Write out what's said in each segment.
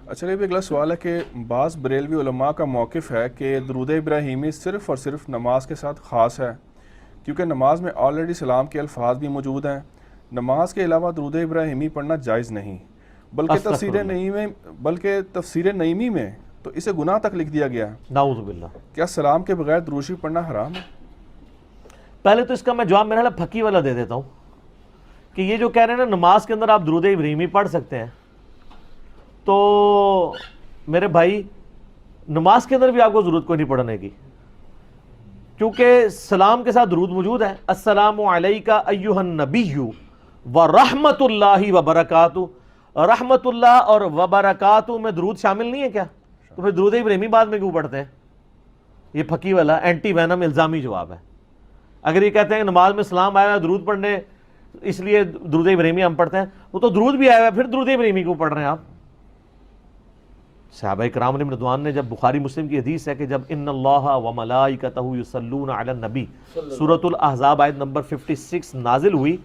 اچھا، یہ بھی اگلا سوال ہے کہ بعض بریلوی علماء کا موقف ہے کہ درود ابراہیمی صرف اور صرف نماز کے ساتھ خاص ہے، کیونکہ نماز میں آلریڈی سلام کے الفاظ بھی موجود ہیں، نماز کے علاوہ درود ابراہیمی پڑھنا جائز نہیں، بلکہ تفسیر نعیمی میں تو اسے گناہ تک لکھ دیا گیا ہے۔ نعوذ باللہ۔ کیا سلام کے بغیر درود شریف پڑھنا حرام ہے؟ پہلے تو اس کا میں جواب میرا پھکی والا دے دیتا ہوں کہ یہ جو کہہ رہے ہیں نا نماز کے اندر آپ درود ابراہیمی پڑھ سکتے ہیں، تو میرے بھائی نماز کے اندر بھی آپ کو ضرورت کوئی نہیں پڑھنے کی، کیونکہ سلام کے ساتھ درود موجود ہے۔ السلام علیکہ ایہا النبی ورحمۃ اللہ وبرکاتہ۔ رحمت اللہ اور وبرکاتہ میں درود شامل نہیں ہے کیا؟ تو پھر درود ابراہیمی بعد میں کیوں پڑھتے ہیں؟ یہ پھکی والا اینٹی وینم الزامی جواب ہے۔ اگر یہ کہتے ہیں کہ نماز میں سلام آیا ہے درود پڑھنے اس لیے درود ابراہیمی ہم پڑھتے ہیں، وہ تو درود بھی آیا ہے، پھر درود ابراہیمی کیوں پڑھ رہے ہیں آپ؟ صحابہ کرام علیہم رضوان نے، جب بخاری مسلم کی حدیث ہے کہ جب ان اللہ وملائکتہ یصلون علی النبی سورۃ الاحزاب آیت نمبر 56 نازل ہوئی،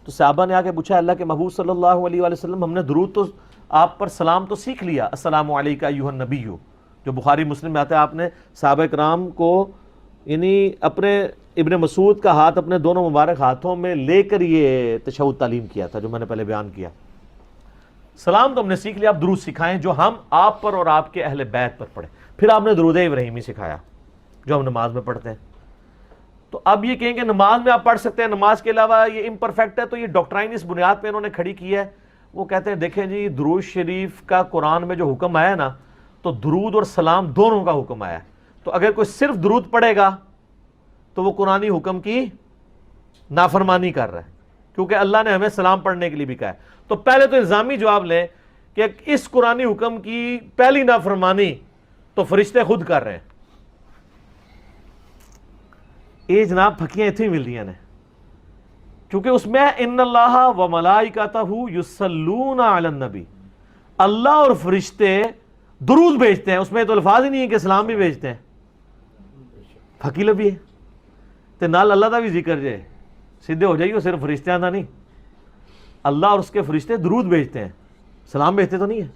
تو صحابہ نے آ کے پوچھا اللہ کے محبوب صلی اللہ علیہ وآلہ وسلم، ہم نے درود تو آپ پر سلام تو سیکھ لیا، السلام علیکہ ایھا النبی، جو بخاری مسلم میں آتا ہے، آپ نے صحابہ کرام کو یعنی اپنے ابن مسعود کا ہاتھ اپنے دونوں مبارک ہاتھوں میں لے کر یہ تشہد تعلیم کیا تھا جو میں نے پہلے بیان کیا۔ سلام تو ہم نے سیکھ لیا، آپ درود سکھائیں جو ہم آپ پر اور آپ کے اہل بیت پر پڑھیں۔ پھر آپ نے درود ابراہیمی سکھایا جو ہم نماز میں پڑھتے ہیں۔ تو اب یہ کہیں کہ نماز میں آپ پڑھ سکتے ہیں، نماز کے علاوہ یہ امپرفیکٹ ہے، تو یہ ڈاکٹرائن اس بنیاد پہ انہوں نے کھڑی کی ہے۔ وہ کہتے ہیں دیکھیں جی درود شریف کا قرآن میں جو حکم آیا نا، تو درود اور سلام دونوں کا حکم آیا ہے، تو اگر کوئی صرف درود پڑھے گا تو وہ قرآنی حکم کی نافرمانی کر رہا ہے، کیونکہ اللہ نے ہمیں سلام پڑھنے کے لیے بھی کہا ہے۔ تو پہلے تو الزامی جواب لیں کہ اس قرآنی حکم کی پہلی نافرمانی تو فرشتے خود کر رہے ہیں۔ یہ جناب پھکیاں اتنی مل رہی ہیں، کیونکہ اس میں ان اللہ و ملائکتہ یصلون علی النبی، اللہ اور فرشتے درود بھیجتے ہیں، اس میں تو الفاظ ہی نہیں ہے کہ سلام بھی بھیجتے ہیں۔ پھکی لبی ہے تے نال اللہ دا بھی ذکر جے، سیدھے ہو جائیو، صرف فرشتیاں دا نہیں، اللہ اور اس کے فرشتے درود بھیجتے ہیں، سلام بھیجتے تو نہیں ہے۔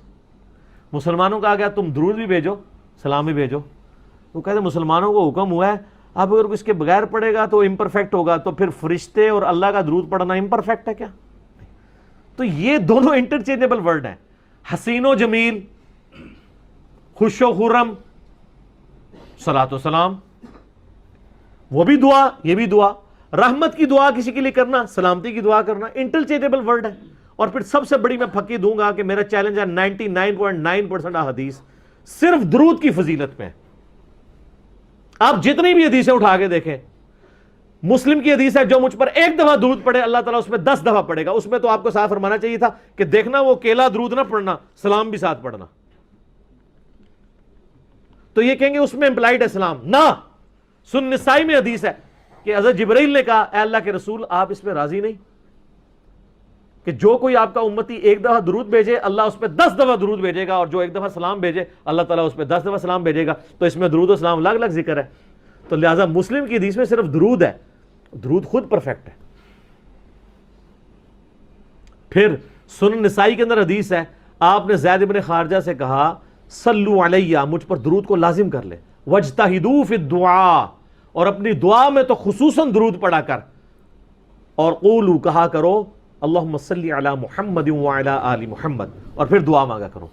مسلمانوں کا آ گیا تم درود بھی بھیجو سلام بھی بھیجو، وہ کہتے ہیں مسلمانوں کو حکم ہوا ہے، اب اگر اس کے بغیر پڑھے گا تو امپرفیکٹ ہوگا، تو پھر فرشتے اور اللہ کا درود پڑھنا امپرفیکٹ ہے کیا؟ تو یہ دونوں انٹرچینجبل ورڈ ہیں، حسین و جمیل، خوش و خرم، صلاۃ و سلام، وہ بھی دعا یہ بھی دعا، رحمت کی دعا کسی کے لیے کرنا، سلامتی کی دعا کرنا، انٹرچینجبل ورڈ ہے۔ اور پھر سب سے بڑی میں پھکی دوں گا کہ میرا چیلنج ہے 99.9% حدیث صرف درود کی فضیلت میں۔ آپ جتنی بھی حدیثیں اٹھا کے دیکھیں، مسلم کی حدیث ہے جو مجھ پر ایک دفعہ درود پڑھے اللہ تعالیٰ اس میں 10 دفعہ پڑھے گا، اس میں تو آپ کو صاف فرمانا چاہیے تھا کہ دیکھنا وہ اکیلا درود نہ پڑھنا، سلام بھی ساتھ پڑھنا۔ تو یہ کہیں گے اس میں امپلائڈ ہے سلام، نہ، سن نسائی میں حدیث ہے کہ حضرت جبرائیل نے کہا اے اللہ کے رسول آپ اس پہ راضی نہیں کہ جو کوئی آپ کا امتی ایک دفعہ درود بھیجے اللہ اس پہ 10 دفعہ درود بھیجے گا، اور جو ایک دفعہ سلام بھیجے اللہ تعالیٰ اس پہ 10 دفعہ سلام بھیجے گا، تو اس میں درود و سلام الگ الگ ذکر ہے۔ تو لہٰذا مسلم کی حدیث میں صرف درود ہے، درود خود پرفیکٹ ہے۔ پھر سنن نسائی کے اندر حدیث ہے، آپ نے زید بن خارجہ سے کہا صلو علیہ، مجھ پر درود کو لازم کر لے، واجتہدوا فی الدعاء، اور اپنی دعا میں تو خصوصاً درود پڑھا کر، اور قولوا کہا کرو اللہم صلی علی محمد وعلی آل محمد، اور پھر دعا مانگا کرو۔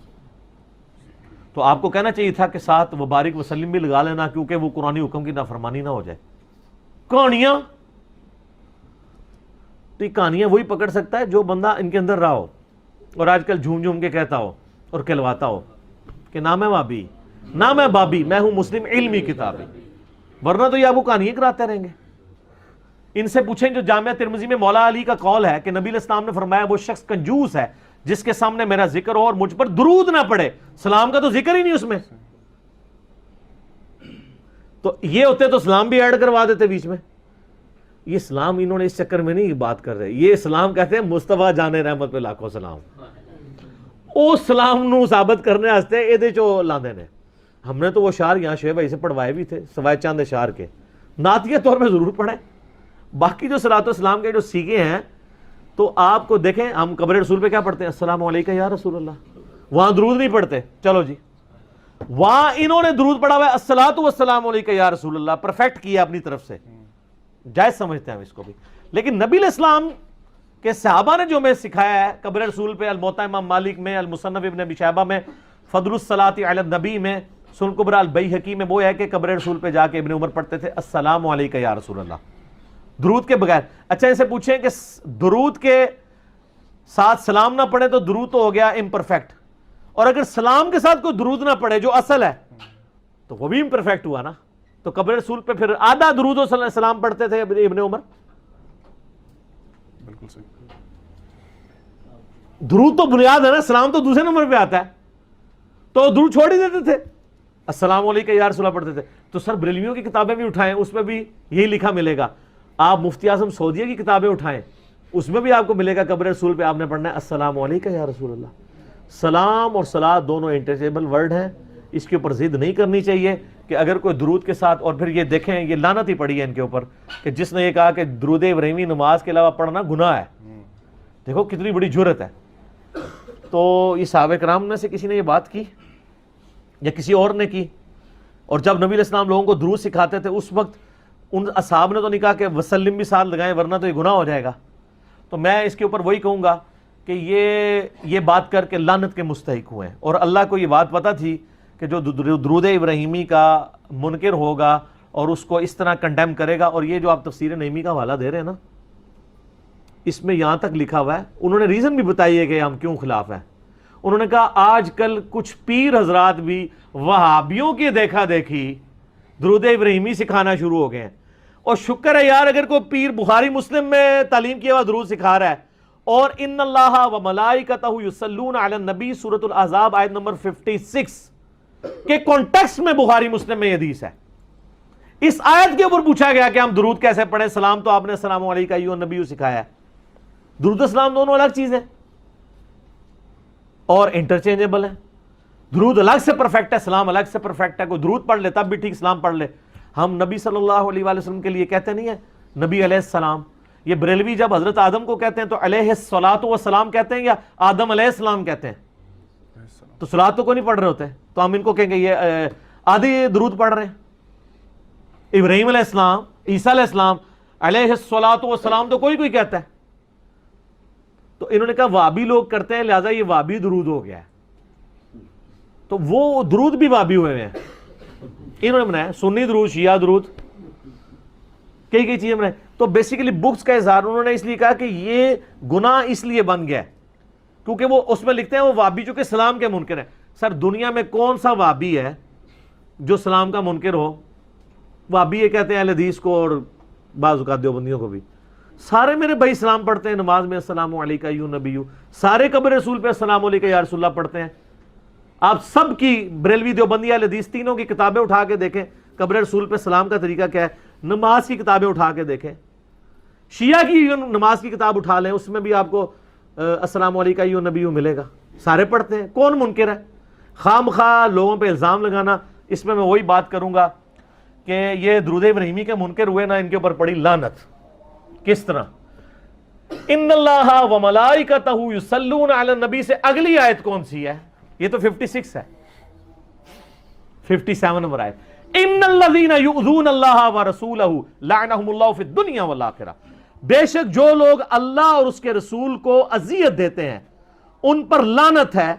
تو آپ کو کہنا چاہیے تھا کہ ساتھ وبارک وسلم بھی لگا لینا، کیونکہ وہ قرآنی حکم کی نافرمانی نہ ہو جائے۔ کہانیاں تو یہ کہانیاں وہی پکڑ سکتا ہے جو بندہ ان کے اندر رہا ہو، اور آج کل جھوم جھوم کے کہتا ہو اور کہلواتا ہو کہ نہ میں وابی نہ میں بابی، میں ہوں مسلم علمی کتابی، ورنہ تو یہ آپ کو کہانیاں کراتے رہیں گے۔ ان سے پوچھیں جو جامعہ ترمذی میں مولا علی کا قول ہے کہ نبی علیہ السلام نے فرمایا وہ شخص کنجوس ہے جس کے سامنے میرا ذکر ہو اور مجھ پر درود نہ پڑے، سلام کا تو ذکر ہی نہیں اس میں، تو یہ ہوتے تو سلام بھی ایڈ کروا دیتے بیچ میں۔ یہ سلام انہوں نے اس چکر میں نہیں بات کر رہے، یہ سلام کہتے ہیں مصطفیٰ جان رحمت پہ لاکھوں سلام، او سلام نو ثابت کرنے واسطے یہ جو لاندے نے۔ ہم نے تو وہ اشعار یہاں شعیب بھائی سے پڑھوائے بھی تھے سوائے چاند اشعار کے، نعتیہ طور میں ضرور پڑھیں، باقی جو صلاۃ والسلام کے جو سیکھے ہیں تو آپ کو دیکھیں، ہم قبر رسول پہ کیا پڑھتے ہیں، السلام علیکہ یا رسول اللہ وہاں درود نہیں پڑھتے. چلو جی, وہاں انہوں نے درود پڑھا ہوا ہے الصلاۃ والسلام علیک یا رسول اللہ, پرفیکٹ کیا اپنی طرف سے, جائز سمجھتے ہیں ہم اس کو بھی. لیکن نبی علیہ السلام کے صحابہ نے جو میں سکھایا ہے قبر رسول پہ, الموطا امام مالک میں, المصنف ابن ابی شیبہ میں, فضل الصلاۃ علی النبی میں, سنن کبریٰ البیہقی میں, وہ ہے کہ قبر رسول پہ جا کے ابن عمر پڑھتے تھے السلام علیک یا رسول اللہ, درود کے بغیر. اچھا ان سے پوچھیں کہ درود کے ساتھ سلام نہ پڑھے تو درود تو ہو گیا امپرفیکٹ, اور اگر سلام کے ساتھ کوئی درود نہ پڑھے جو اصل ہے تو وہ بھی امپرفیکٹ ہوا نا. تو قبر رسول پہ پھر آدھا درود و سلام پڑھتے تھے ابن عمر. بالکل صحیح. درود تو بنیاد ہے نا, سلام تو دوسرے نمبر پہ آتا ہے, تو درود چھوڑ ہی دیتے تھے, السلام علیکم یا رسول اللہ پڑھتے تھے. تو سر بریلویوں کی کتابیں بھی اٹھائیں, اس میں بھی یہی لکھا ملے گا. آپ مفتی اعظم سعودیہ کی کتابیں اٹھائیں, اس میں بھی آپ کو ملے گا قبر رسول پہ آپ نے پڑھنا ہے السلام علیکم یا رسول اللہ. سلام اور صلات دونوں انٹرچیبل ورڈ ہیں, اس کے اوپر ضد نہیں کرنی چاہیے کہ اگر کوئی درود کے ساتھ, اور پھر یہ دیکھیں یہ لعنت ہی پڑی ہے ان کے اوپر کہ جس نے یہ کہا کہ درود ابراہیمی نماز کے علاوہ پڑھنا گناہ ہے. دیکھو کتنی بڑی جرت ہے. تو یہ صحابہ کرام میں سے کسی نے یہ بات کی یا کسی اور نے کی؟ اور جب نبی علیہ السلام لوگوں کو درود سکھاتے تھے اس وقت ان اصحاب نے تو نہیں کہا کہ وسلم بھی ساتھ لگائیں ورنہ تو یہ گناہ ہو جائے گا. تو میں اس کے اوپر وہی کہوں گا کہ یہ بات کر کے لعنت کے مستحق ہوئے ہیں. اور اللہ کو یہ بات پتہ تھی کہ جو درود ابراہیمی کا منکر ہوگا اور اس کو اس طرح کنڈیم کرے گا, اور یہ جو آپ تفسیر نعیمی کا حوالہ دے رہے ہیں نا, اس میں یہاں تک لکھا ہوا ہے, انہوں نے ریزن بھی بتائی ہے کہ ہم کیوں خلاف ہیں. انہوں نے کہا آج کل کچھ پیر حضرات بھی وہابیوں کی دیکھا دیکھی درود ابراہیمی سکھانا شروع ہو گئے ہیں. اور شکر ہے یار اگر کوئی پیر بخاری مسلم میں تعلیم کیا ہوا درود سکھا رہا ہے, اور ان اللہ و ملائکتہ یصلون علی النبی سورۃ الاحزاب آیت نمبر 56 کے کانٹیکسٹ میں بخاری مسلم میں یہ حدیث ہے. اس آیت کے اوپر پوچھا گیا کہ ہم درود کیسے پڑھیں, سلام تو آپ نے السلام علیکم ایھا النبی سکھایا ہے, درود و سلام دونوں الگ چیز ہیں اور انٹرچینجبل ہیں. درود الگ سے پرفیکٹ ہے, سلام الگ سے پرفیکٹ ہے. کوئی درود پڑھ لے تب بھی ٹھیک, سلام پڑھ لے. ہم نبی صلی اللہ علیہ وآلہ وسلم کے لیے کہتے نہیں ہیں نبی علیہ السلام. یہ بریلوی جب حضرت آدم کو کہتے ہیں تو علیہ الصلاۃ والسلام کہتے ہیں یا آدم علیہ السلام کہتے ہیں؟ تو صلاۃ تو کوئی نہیں پڑھ رہے ہوتے, تو ہم ان کو کہیں گے یہ آدھی درود پڑھ رہے ہیں. ابراہیم علیہ السلام, عیسیٰ علیہ السلام, علیہ الصلاۃ والسلام تو کوئی کہتا ہے. تو انہوں نے کہا وابی لوگ کرتے ہیں لہٰذا یہ وابی درود ہو گیا ہے. تو وہ درود بھی وابی ہوئے ہیں, انہوں نے بنایا سنی درود, شیعہ درود, کئی چیزیں بنائی. تو بیسیکلی بکس کا اظہار انہوں نے اس لیے کہا کہ یہ گناہ اس لیے بن گیا کیونکہ وہ اس میں لکھتے ہیں وہ وابی چونکہ سلام کے منکر ہیں. سر دنیا میں کون سا وابی ہے جو سلام کا منکر ہو؟ وابی یہ کہتے ہیں اہل حدیث کو اور بعض اوقات دیوبندیوں کو بھی. سارے میرے بھائی سلام پڑھتے ہیں نماز میں السلام علیکم ایھا النبی, سارے قبر رسول پہ السلام علیکم یا رسول اللہ پڑھتے ہیں. آپ سب کی بریلوی دیوبندی اہل حدیث تینوں کی کتابیں اٹھا کے دیکھیں قبر رسول پہ سلام کا طریقہ کیا ہے. نماز کی کتابیں اٹھا کے دیکھیں, شیعہ کی نماز کی کتاب اٹھا لیں, اس میں بھی آپ کو السلام علیکم ایھا النبی ملے گا. سارے پڑھتے ہیں, کون منکر ہے؟ خام خواہ لوگوں پہ الزام لگانا. اس میں وہی بات کروں گا کہ یہ درود ابراہیمی کے منکر ہوئے نا, ان کے اوپر پڑی لعنت. کس طرح؟ ان اللہ و ملائکتہ یصلون علی النبی سے اگلی آیت کون سی ہے؟ یہ تو 56 ہے, 57 نمبر آیت. ان الذین یؤذون اللہ ورسولہ لعنہم اللہ فی الدنیا والآخرہ. بے شک جو لوگ اللہ اور اس کے رسول کو اذیت دیتے ہیں ان پر لعنت ہے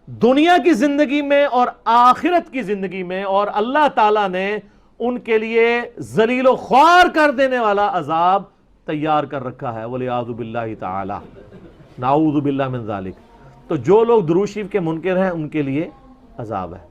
دنیا کی زندگی میں اور آخرت کی زندگی میں, اور اللہ تعالیٰ نے ان کے لیے ذلیل و خوار کر دینے والا عذاب تیار کر رکھا ہے. والعیاذ باللہ تعالی, نعوذ باللہ من ذالک. تو جو لوگ درود شریف کے منکر ہیں ان کے لیے عذاب ہے.